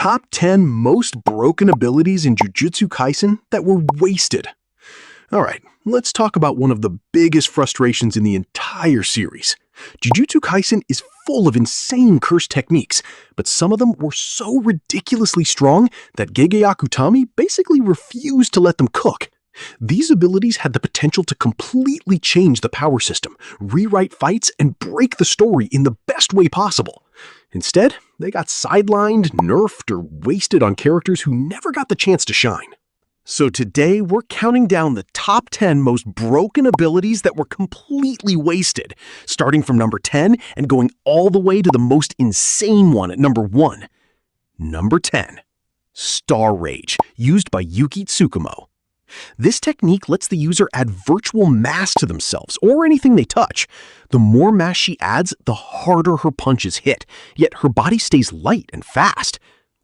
Top 10 most broken abilities in Jujutsu Kaisen that were wasted. Alright, let's talk about one of the biggest frustrations in the entire series. Jujutsu Kaisen is full of insane curse techniques, but some of them were so ridiculously strong that Gege Akutami basically refused to let them cook. These abilities had the potential to completely change the power system, rewrite fights, and break the story in the best way possible. Instead, they got sidelined, nerfed, or wasted on characters who never got the chance to shine. So today, we're counting down the top 10 most broken abilities that were completely wasted, starting from number 10 and going all the way to the most insane one at number 1. Number 10. Star Rage, used by Yuki Tsukumo. This technique lets the user add virtual mass to themselves or anything they touch. The more mass she adds, the harder her punches hit, yet her body stays light and fast.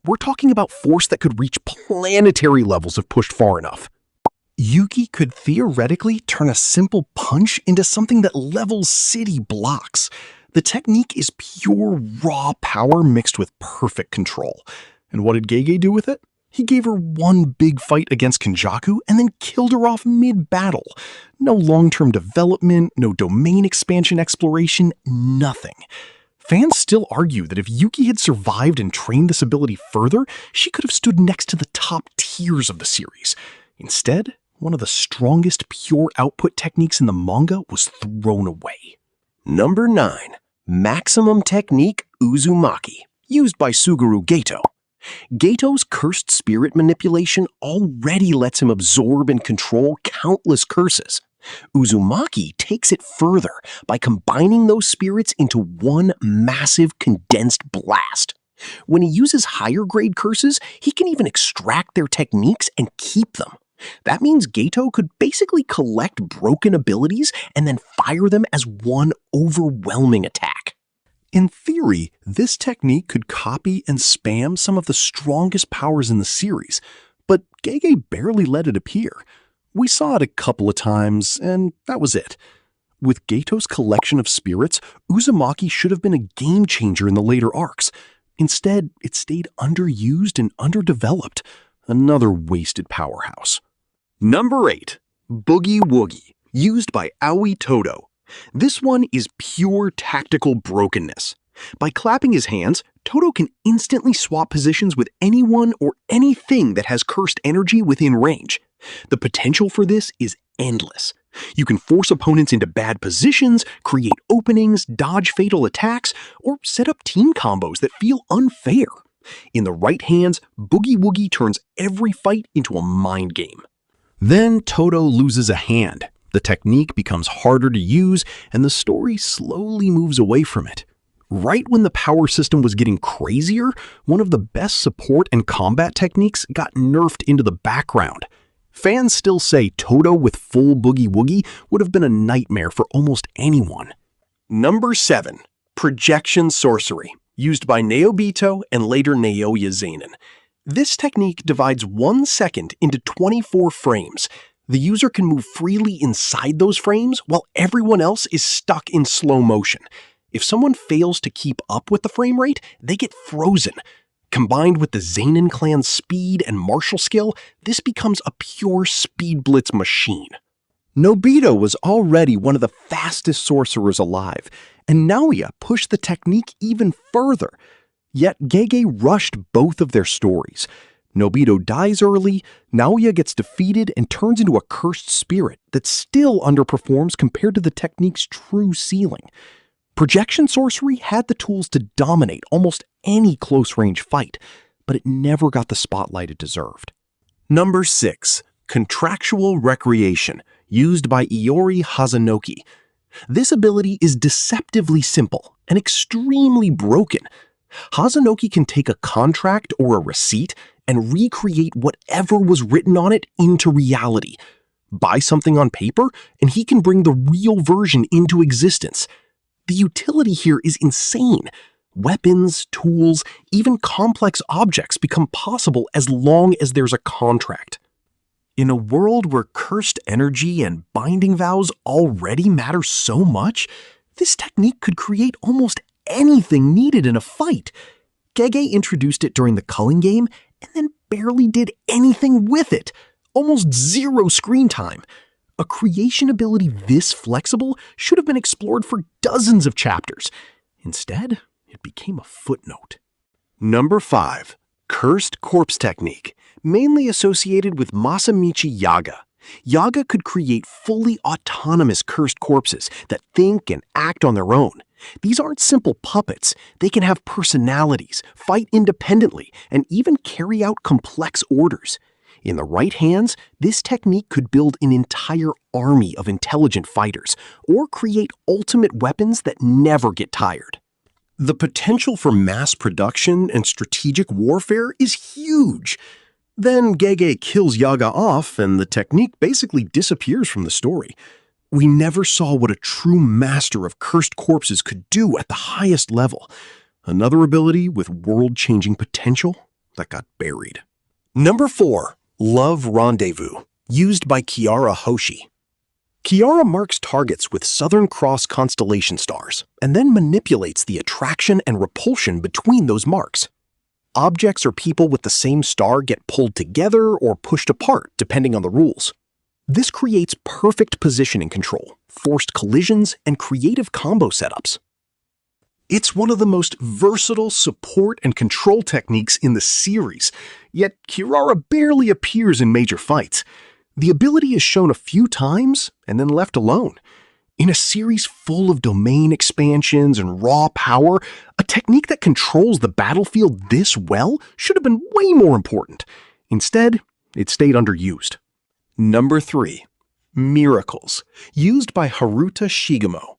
We're talking about force that could reach planetary levels if pushed far enough. Yuki could theoretically turn a simple punch into something that levels city blocks. The technique is pure raw power mixed with perfect control. And what did Gege do with it? He gave her one big fight against Kenjaku and then killed her off mid-battle. No long-term development, no domain expansion exploration, nothing. Fans still argue that if Yuki had survived and trained this ability further, she could have stood next to the top tiers of the series. Instead, one of the strongest pure output techniques in the manga was thrown away. Number 9. Maximum Technique Uzumaki, used by Suguru Geto. Geto's cursed spirit manipulation already lets him absorb and control countless curses. Uzumaki takes it further by combining those spirits into one massive condensed blast. When he uses higher grade curses, he can even extract their techniques and keep them. That means Geto could basically collect broken abilities and then fire them as one overwhelming attack. In theory, this technique could copy and spam some of the strongest powers in the series, but Gege barely let it appear. We saw it a couple of times, and that was it. With Geto's collection of spirits, Uzumaki should have been a game changer in the later arcs. Instead, it stayed underused and underdeveloped. Another wasted powerhouse. Number 8. Boogie Woogie, used by Aoi Todo. This one is pure tactical brokenness. By clapping his hands, Todo can instantly swap positions with anyone or anything that has cursed energy within range. The potential for this is endless. You can force opponents into bad positions, create openings, dodge fatal attacks, or set up team combos that feel unfair. In the right hands, Boogie Woogie turns every fight into a mind game. Then Todo loses a hand. The technique becomes harder to use, and the story slowly moves away from it. Right when the power system was getting crazier, one of the best support and combat techniques got nerfed into the background. Fans still say Todo with full Boogie Woogie would have been a nightmare for almost anyone. Number 7. Projection Sorcery, used by Naobito and later Naoya Zenin. This technique divides 1 second into 24 frames. The user can move freely inside those frames while everyone else is stuck in slow motion. If someone fails to keep up with the frame rate, they get frozen. Combined with the Zenin clan's speed and martial skill, this becomes a pure speed blitz machine. Nobito was already one of the fastest sorcerers alive, and Naoya pushed the technique even further. Yet Gege rushed both of their stories. Nobito dies early, Naoya gets defeated and turns into a cursed spirit that still underperforms compared to the technique's true ceiling. Projection sorcery had the tools to dominate almost any close-range fight, but it never got the spotlight it deserved. Number 6. Contractual Recreation, used by Iori Hazanoki. This ability is deceptively simple and extremely broken. Hazanoki can take a contract or a receipt and recreate whatever was written on it into reality. Buy something on paper, and he can bring the real version into existence. The utility here is insane. Weapons, tools, even complex objects become possible as long as there's a contract. In a world where cursed energy and binding vows already matter so much, this technique could create almost anything needed in a fight. Gege introduced it during the culling game and then barely did anything with it. Almost zero screen time. A creation ability this flexible should have been explored for dozens of chapters. Instead, it became a footnote. Number 5. Cursed Corpse Technique, mainly associated with Masamichi Yaga. Yaga could create fully autonomous cursed corpses that think and act on their own. These aren't simple puppets. They can have personalities, fight independently, and even carry out complex orders. In the right hands, this technique could build an entire army of intelligent fighters, or create ultimate weapons that never get tired. The potential for mass production and strategic warfare is huge. Then Gege kills Yaga off, and the technique basically disappears from the story. We never saw what a true master of cursed corpses could do at the highest level. Another ability with world-changing potential that got buried. Number 4. Love Rendezvous, used by Kiara Hoshi. Kiara marks targets with Southern Cross constellation stars, and then manipulates the attraction and repulsion between those marks. Objects or people with the same star get pulled together or pushed apart, depending on the rules. This creates perfect positioning control, forced collisions, and creative combo setups. It's one of the most versatile support and control techniques in the series, yet Kirara barely appears in major fights. The ability is shown a few times and then left alone. In a series full of domain expansions and raw power, a technique that controls the battlefield this well should have been way more important. Instead, it stayed underused. Number 3. Miracles, used by Haruta Shigemo.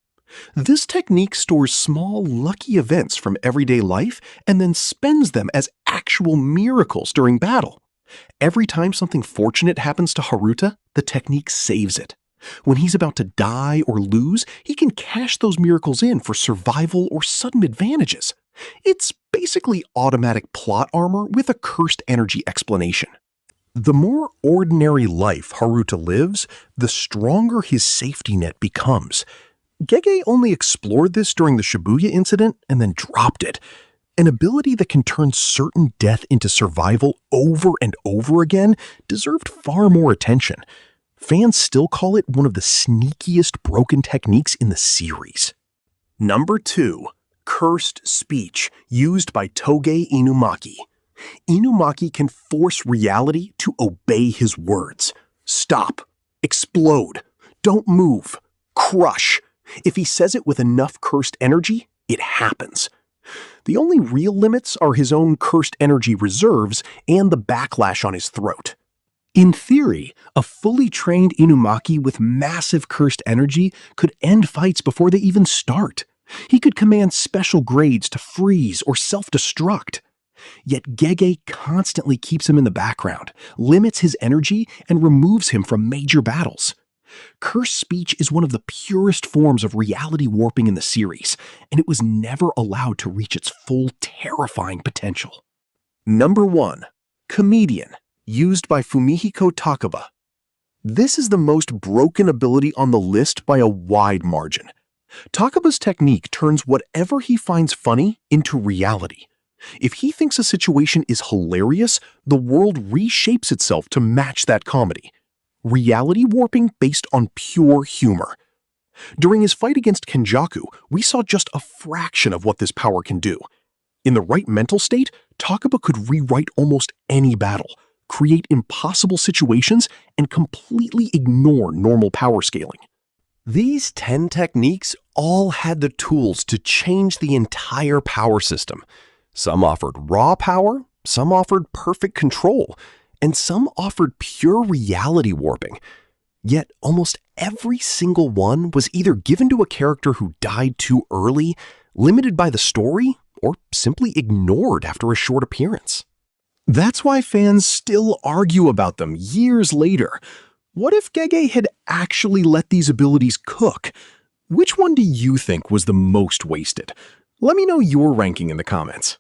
This technique stores small, lucky events from everyday life and then spends them as actual miracles during battle. Every time something fortunate happens to Haruta, the technique saves it. When he's about to die or lose, he can cash those miracles in for survival or sudden advantages. It's basically automatic plot armor with a cursed energy explanation. The more ordinary life Haruta lives, the stronger his safety net becomes. Gege only explored this during the Shibuya incident and then dropped it. An ability that can turn certain death into survival over and over again deserved far more attention. Fans still call it one of the sneakiest broken techniques in the series. Number 2. Cursed Speech, used by Toge Inumaki. Inumaki can force reality to obey his words. Stop. Explode. Don't move. Crush. If he says it with enough cursed energy, it happens. The only real limits are his own cursed energy reserves and the backlash on his throat. In theory, a fully trained Inumaki with massive cursed energy could end fights before they even start. He could command special grades to freeze or self-destruct. Yet Gege constantly keeps him in the background, limits his energy, and removes him from major battles. Cursed speech is one of the purest forms of reality warping in the series, and it was never allowed to reach its full terrifying potential. Number 1. Comedian, used by Fumihiko Takaba. This is the most broken ability on the list by a wide margin. Takaba's technique turns whatever he finds funny into reality. If he thinks a situation is hilarious, the world reshapes itself to match that comedy. Reality warping based on pure humor. During his fight against Kenjaku, we saw just a fraction of what this power can do. In the right mental state, Takaba could rewrite almost any battle, create impossible situations, and completely ignore normal power scaling. These 10 techniques all had the tools to change the entire power system. Some offered raw power, some offered perfect control, and some offered pure reality warping. Yet almost every single one was either given to a character who died too early, limited by the story, or simply ignored after a short appearance. That's why fans still argue about them years later. What if Gege had actually let these abilities cook? Which one do you think was the most wasted? Let me know your ranking in the comments.